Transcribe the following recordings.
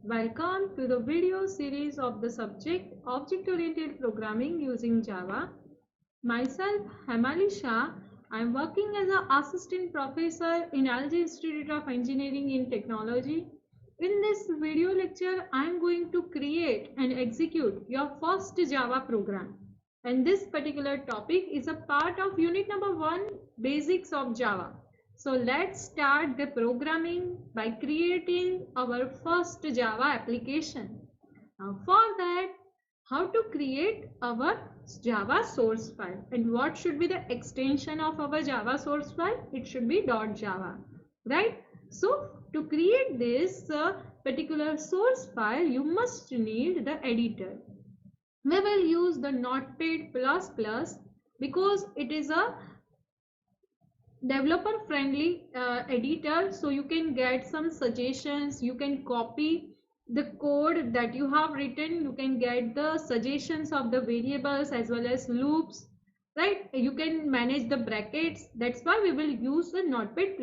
Welcome to the video series of the subject Object-Oriented Programming using Java. Myself, Hemali Shah. I am working as an assistant professor in LG Institute of Engineering and Technology. In this video lecture, I am going to create and execute your first Java program. And this particular topic is a part of unit number 1, Basics of Java. So let's start the programming by creating our first Java application. Now for that, how to create our Java source file and what should be the extension of our Java source file? It should be .java, right? So to create this particular source file, you must need the editor. We will use the Notepad++ because it is a developer friendly editor, so you can get some suggestions, you can copy the code that you have written, you can get the suggestions of the variables as well as loops, right? You can manage the brackets. That's why we will use the Notepad++.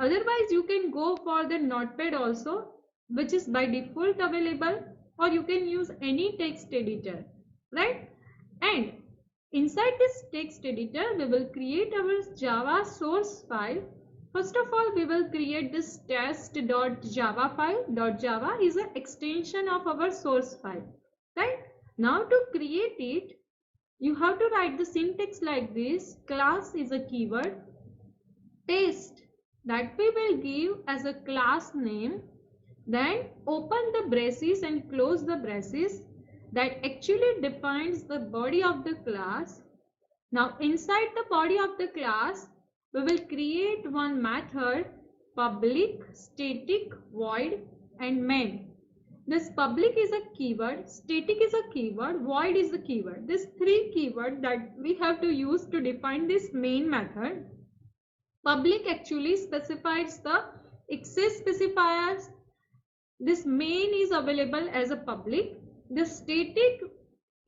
Otherwise you can go for the Notepad also, which is by default available, or you can use any text editor, right? And inside this text editor, we will create our Java source file. First of all, we will create this test.java file. .java is an extension of our source file, right? Now to create it, you have to write the syntax like this. Class is a keyword. Test, that we will give as a class name. Then open the braces and close the braces. That actually defines the body of the class. Now inside the body of the class, we will create one method, public, static, void and main. This public is a keyword, static is a keyword, void is a keyword. These three keywords that we have to use to define this main method. Public actually specifies the access specifiers. This main is available as a public. The static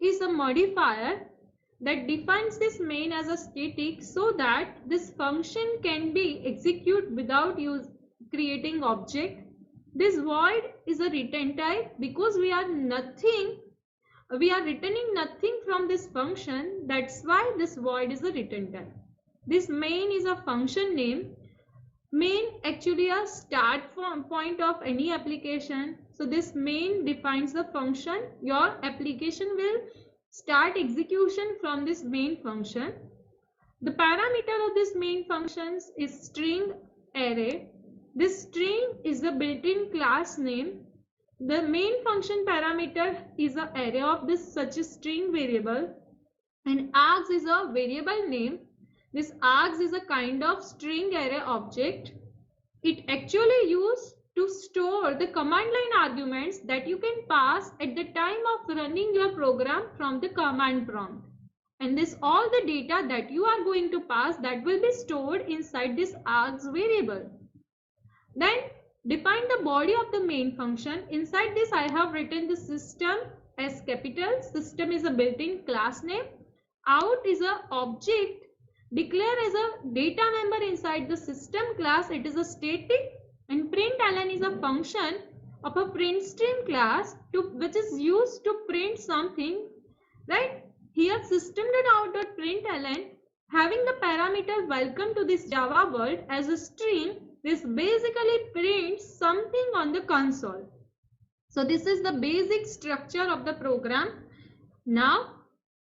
is a modifier that defines this main as a static so that this function can be executed without creating object. This void is a return type because we are returning nothing from this function. That's why this void is a return type. This main is a function name. Main actually a start point of any application. So this main defines the function. Your application will start execution from this main function. The parameter of this main functions is string array. This string is the built-in class name. The main function parameter is an array of this such a string variable, and args is a variable name. This args is a kind of string array object. It actually used to store the command line arguments that you can pass at the time of running your program from the command prompt. And this all the data that you are going to pass, that will be stored inside this args variable. Then define the body of the main function. Inside this I have written the system as capital. System is a built-in class name. Out is a object declare as a data member inside the system class. It is a static. And println is a function of a printstream class which is used to print something, right? Here system.out.println having the parameter welcome to this Java world as a string. This basically prints something on the console. So this is the basic structure of the program. Now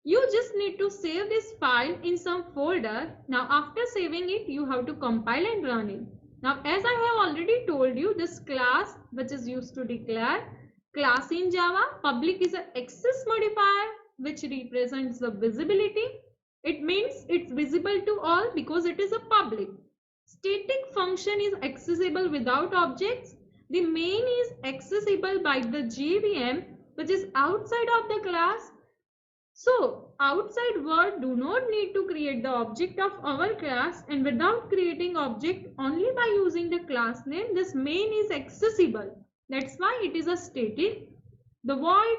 you just need to save this file in some folder. Now after saving it, you have to compile and run it. Now as I have already told you, this class which is used to declare class in Java, public is an access modifier which represents the visibility. It means it's visible to all because it is a public. Static function is accessible without objects. The main is accessible by the JVM which is outside of the class. So outside world do not need to create the object of our class, and without creating object, only by using the class name, this main is accessible. That's why it is a static. The void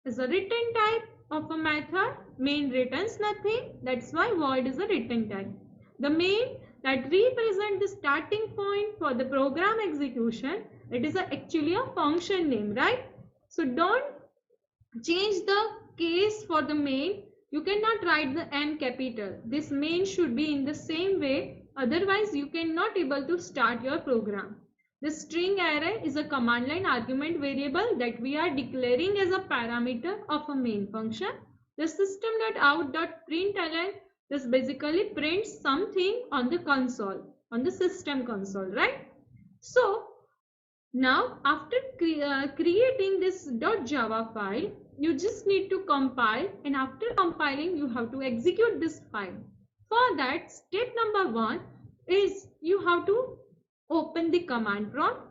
is a return type of a method. Main returns nothing. That's why void is a return type. The main that represents the starting point for the program execution. It is actually a function name, right? So don't change the case for the main. You cannot write the M capital. This main should be in the same way, otherwise you cannot able to start your program. The string array is a command line argument variable that we are declaring as a parameter of a main function. The system.out.println, this basically prints something on the console, on the system console, right? So now after creating this .java file, you just need to compile, and after compiling you have to execute this file. For that, step number 1 is you have to open the command prompt.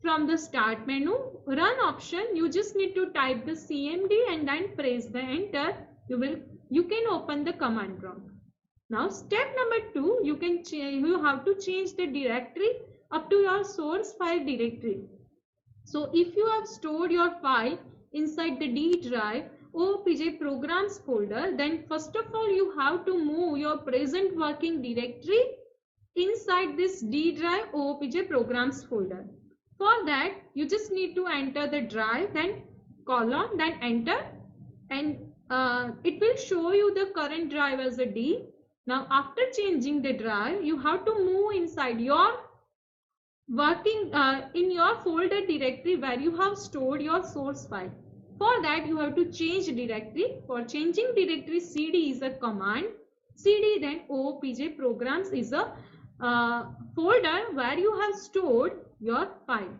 From the start menu, run option, you just need to type the cmd and then press the enter. You can open the command prompt. Now step number 2, you have to change the directory up to your source file directory. So if you have stored your file inside the D drive OOPJ programs folder, then first of all you have to move your present working directory inside this D drive OOPJ programs folder. For that, you just need to enter the drive, then colon, then enter, and it will show you the current drive as a D. Now after changing the drive, you have to move inside your working in your folder directory where you have stored your source file. For that, you have to change directory. For changing directory, cd is a command. Cd then OOPJ programs is a folder where you have stored your file,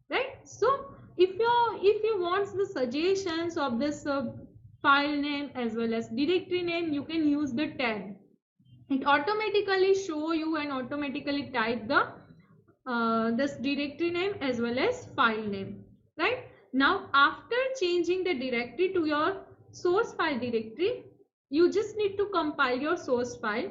right? So if you want the suggestions of this file name as well as directory name, you can use the tab. It automatically show you and automatically type the this directory name as well as file name, right? Now after changing the directory to your source file directory, you just need to compile your source file.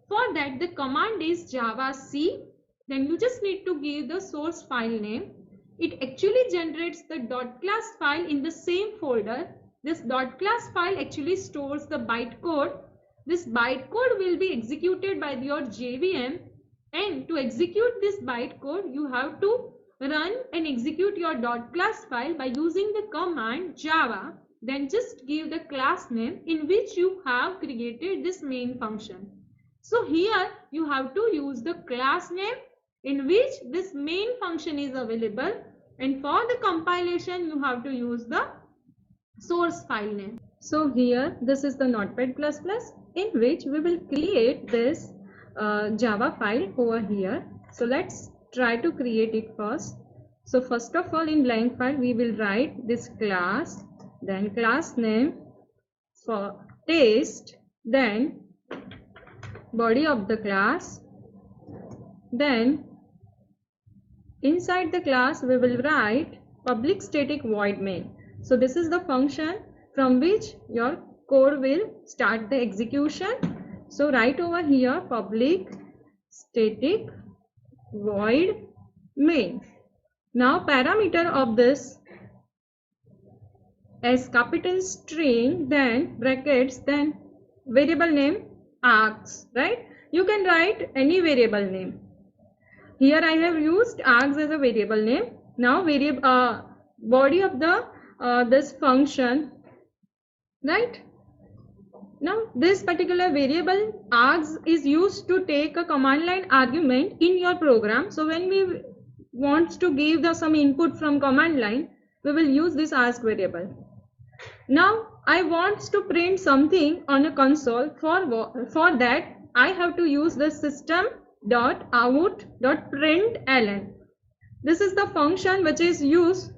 For that, the command is javac. Then you just need to give the source file name. It actually generates the .class file in the same folder. This .class file actually stores the bytecode. This bytecode will be executed by your JVM, and to execute this bytecode, you have to run and execute your .class file by using the command java. Then just give the class name in which you have created this main function. So here you have to use the class name in which this main function is available, and for the compilation you have to use the source file name. So here this is the Notepad++ in which we will create this Java file over here. So let's try to create it first. So first of all, in blank file we will write this class, then class name for test, then body of the class, then inside the class we will write public static void main. So this is the function from which your code will start the execution. So write over here public static void main. Now parameter of this as capital string, then brackets, then variable name args, right? You can write any variable name. Here I have used args as a variable name. Now variable body of the this function, right? Now this particular variable args is used to take a command line argument in your program. So when we want to give some input from command line, we will use this args variable. Now I want to print something on a console. For that I have to use the system.out.println. This is the function which is used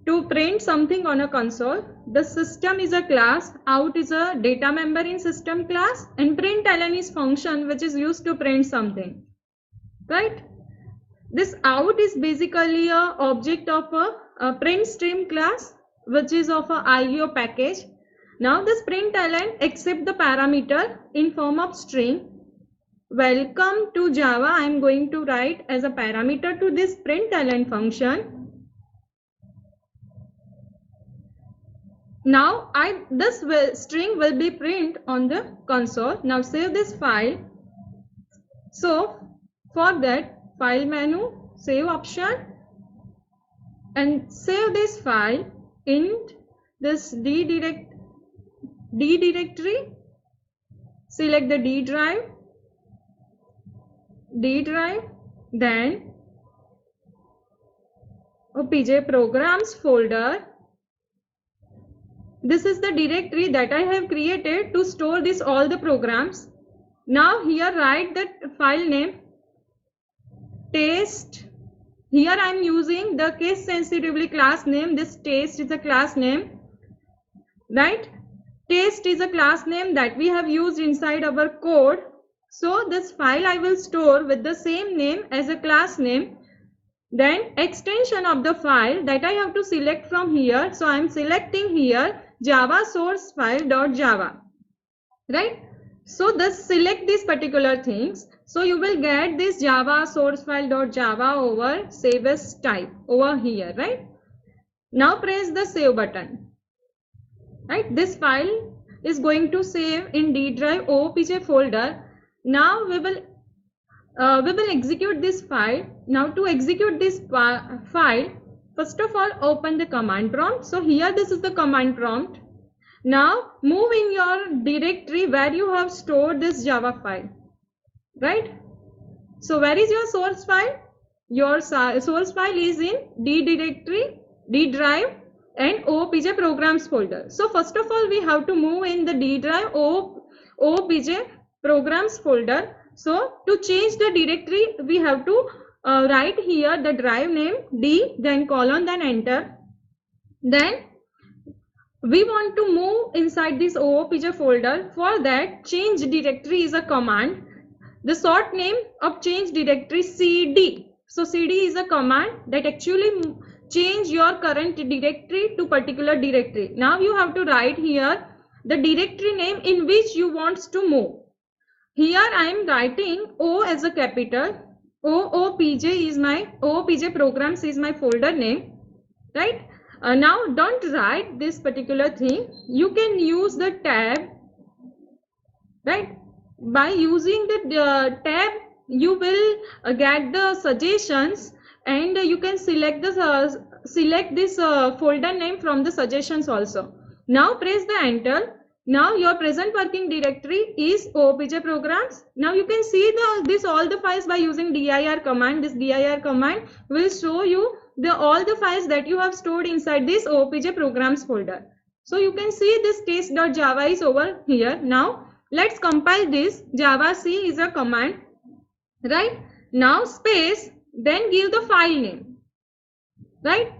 to print something on a console. The system is a class, out is a data member in system class, and println is function which is used to print something, right? This out is basically a object of a print stream class which is of a IO package. Now this println accept the parameter in form of string. Welcome to Java, I am going to write as a parameter to this println function. Now this string will be print on the console. Now save this file. So for that, file menu, save option and save this file in this D directory. Select the D drive, then OPJ programs folder. This is the directory that I have created to store this all the programs. Now here write the file name test. Here I am using the case sensitively class name. This test is a class name, right? Test is a class name that we have used inside our code. So this file I will store with the same name as a class name. Then extension of the file that I have to select from here. So I am selecting here java source file.java, right? So just select these particular things. So you will get this java source file.java over save as type over here, right? Now press the save button, right? This file is going to save in D drive OPJ folder. Now we will execute this file. Now to execute this file, first of all open the command prompt. So here this is the command prompt. Now move in your directory where you have stored this Java file, right? So where is your source file? Your source file is in D directory, D drive and OPJ programs folder. So first of all we have to move in the D drive OPJ programs folder. So to change the directory we have to write here the drive name D, then colon, then enter. Then we want to move inside this OPJ folder. For that, change directory is a command. The short name of change directory cd. So cd is a command that actually change your current directory to particular directory. Now you have to write here the directory name in which you want to move. Here I am writing O as a capital. OPJ is my OPJ programs is my folder name, right? Now don't write this particular thing. You can use the tab, right? By using the tab you will get the suggestions and you can select the select this folder name from the suggestions also. Now press the enter. Now your present working directory is OPJ programs. Now you can see all the files by using dir command. This dir command will show you all the files that you have stored inside this OPJ programs folder. So you can see this test.java is over here. Now let's compile this. Javac is a command, right? Now space, then give the file name, right?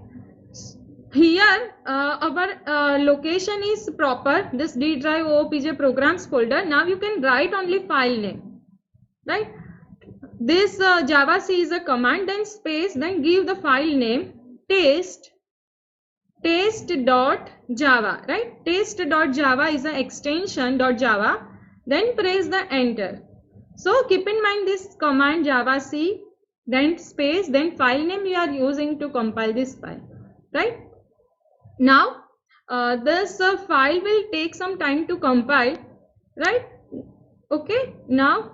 Here our location is proper, this D drive OPJ programs folder. Now you can write only file name, right? This javac is a command, then space, then give the file name test.java, right? Test.java is an extension .java, then press the enter. So keep in mind this command javac, then space, then file name you are using to compile this file, right? Now this file will take some time to compile, right? Okay, now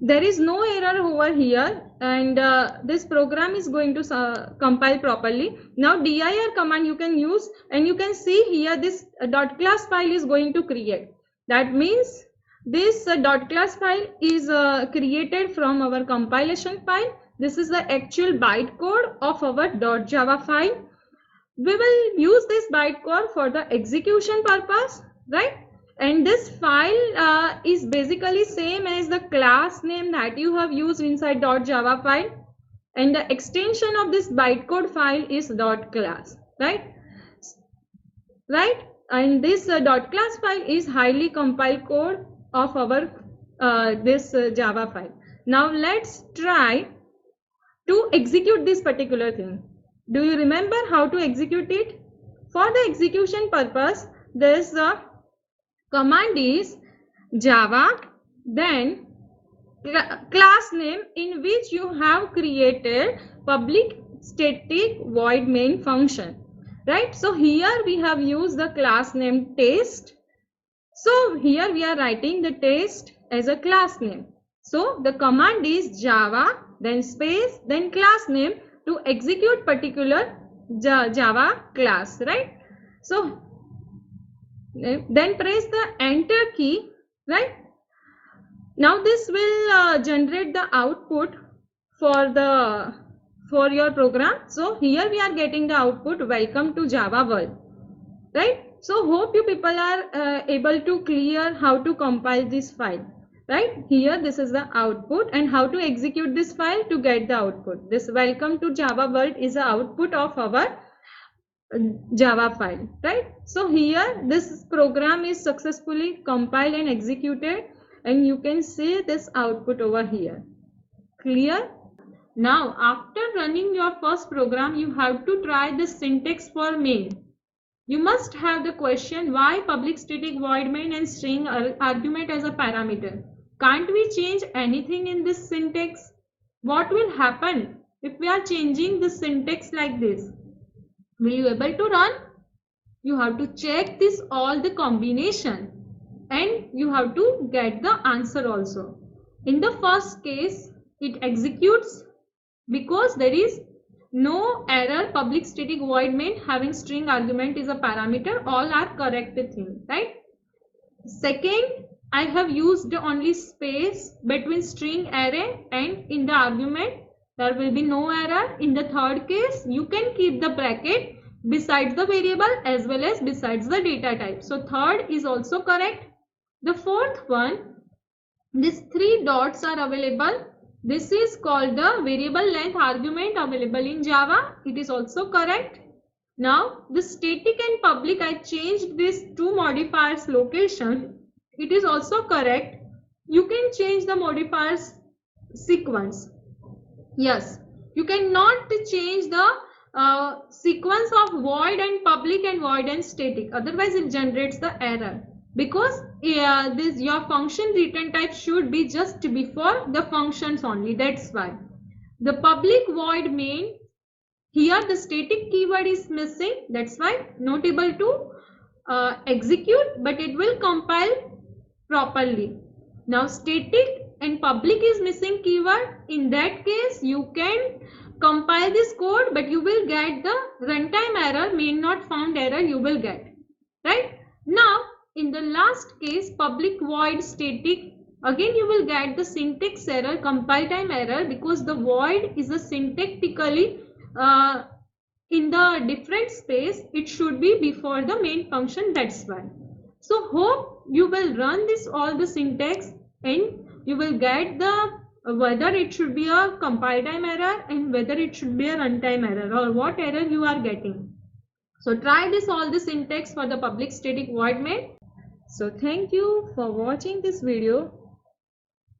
there is no error over here and this program is going to compile properly. Now dir command you can use and you can see here this dot class file is going to create. That means this dot class file is created from our compilation file. This is the actual bytecode of our .java file. We will use this bytecode for the execution purpose, right? And this file is basically same as the class name that you have used inside .java file, and the extension of this bytecode file is .class, right? And this .class file is highly compiled code of our this Java file. Now let's try to execute this particular thing. Do you remember how to execute it? For the execution purpose, this command is java, then class name in which you have created public static void main function, right? So here we have used the class name test. So here we are writing the test as a class name. So the command is java, then space, then class name to execute particular Java class, right? So then press the enter key, right? Now this will generate the output for your program. So here we are getting the output, welcome to Java world, right? So hope you people are able to clear how to compile this file, right? Here this is the output and how to execute this file to get the output. This welcome to Java world is the output of our Java file, right? So here this program is successfully compiled and executed, and you can see this output over here. Clear? Now after running your first program, you have to try the syntax for main. You must have the question why public static void main and string argument as a parameter. Can't we change anything in this syntax? What will happen if we are changing the syntax like this? Will you able to run? You have to check this all the combination and you have to get the answer also. In the first case, it executes because there is no error. Public static void main having string argument is a parameter. All are correct thing, right? Second, I have used only space between string array and in the argument. There will be no error. In the third case, you can keep the bracket besides the variable as well as besides the data type. So third is also correct. The fourth one, these 3 dots are available. This is called the variable length argument available in Java. It is also correct. Now the static and public, I changed this 2 modifiers location. It is also correct. You can change the modifiers sequence. Yes, you cannot change the sequence of void and public and void and static, otherwise it generates the error, because your function return type should be just before the functions only. That's why the public void main, here the static keyword is missing, that's why not able to execute, but it will compile properly. Now static and public is missing keyword. In that case, you can compile this code, but you will get the runtime error, main not found error you will get, right? Now in the last case, public void static, again you will get the syntax error, compile time error, because the void is a syntactically in the different space. It should be before the main function, that's why. So hope you will run this all the syntax and you will get the whether it should be a compile time error and whether it should be a runtime error or what error you are getting. So try this all the syntax for the public static void main. So thank you for watching this video.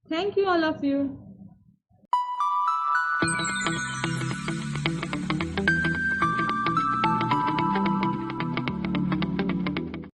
Thank you all of you.